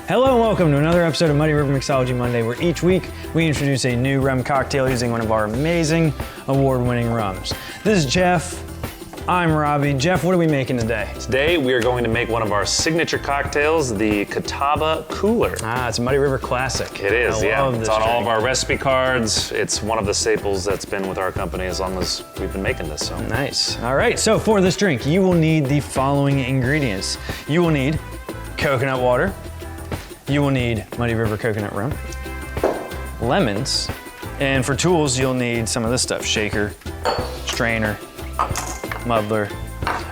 Hello and welcome to another episode of Muddy River Mixology Monday, where each week we introduce a new rum cocktail using one of our amazing award-winning rums. This is Jeff. I'm Robbie. Jeff, what are we making today? Today we are going to make one of our signature cocktails, the Catawba Cooler. Ah, it's a Muddy River classic. It is, yeah. It's on all of drink. our recipe cards. It's one of the staples that's been with our company as long as we've been making this. So Nice. All right, so for this drink, you will need the following ingredients. You will need coconut water. You will need Muddy River coconut rum, lemons, and for tools, you'll need some of this stuff: shaker, strainer, muddler.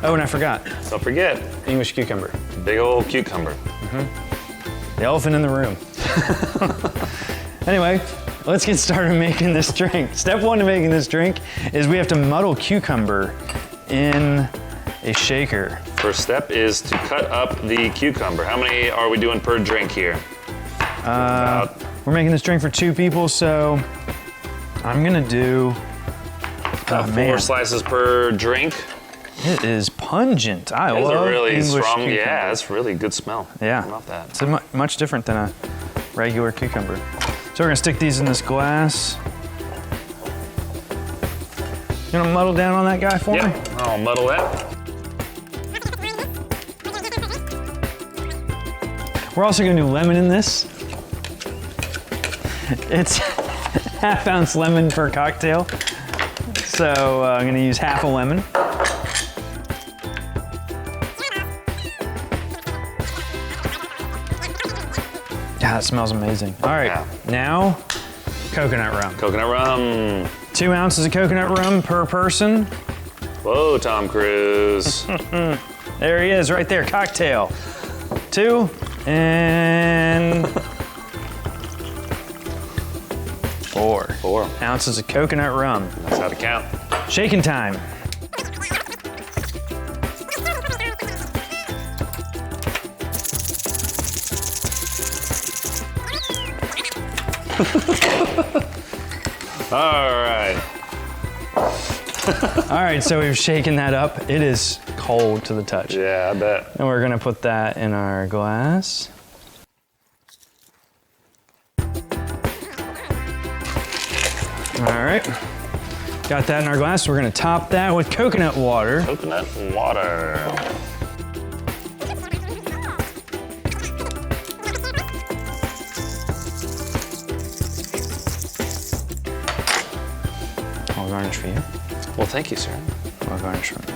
Oh, and I forgot, don't forget, English cucumber. big old cucumber. The elephant in the room. Anyway, let's get started making this drink. Step one to making this drink is we have to muddle cucumber in a shaker. First step is to cut up the cucumber. How many are we doing per drink here? We're making this drink for 2 people, so I'm gonna do About 4 slices per drink. It is pungent. I It's love a really English strong, cucumber. yeah, it's really good smell. Yeah. I love that. It's much different than a regular cucumber. So we're gonna stick these in this glass. You gonna muddle down on that guy for me? Yeah, I'll muddle that. We're also gonna do lemon in this. It's half-ounce lemon per cocktail. So I'm gonna use half a lemon. God, it smells amazing. All right, Yeah. now coconut rum. Coconut rum. 2 ounces of coconut rum per person. Whoa, Tom Cruise. There he is, right there, cocktail. 2 and 4 4. ounces of coconut rum. That's how to count. Shaking time. All right. All right, so we've shaken that up. It is cold to the touch. Yeah, I bet. And we're gonna put that in our glass. All right, got that in our glass. We're gonna top that with coconut water. Coconut water. I'll garnish for you. Well, thank you, sir. I'll garnish for me.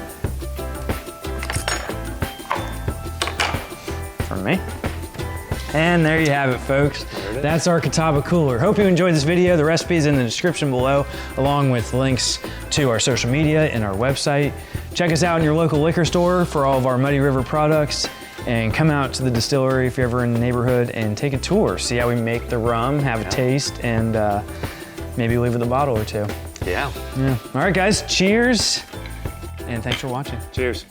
For me. And there you have it, folks. That's our Catawba Cooler. Hope you enjoyed this video. The recipe is in the description below, along with links to our social media and our website. Check us out in your local liquor store for all of our Muddy River products, and come out to the distillery if you're ever in the neighborhood and take a tour. See how we make the rum, have a taste, and maybe leave with a bottle or 2. Yeah. Yeah. All right, guys, cheers, and thanks for watching. Cheers.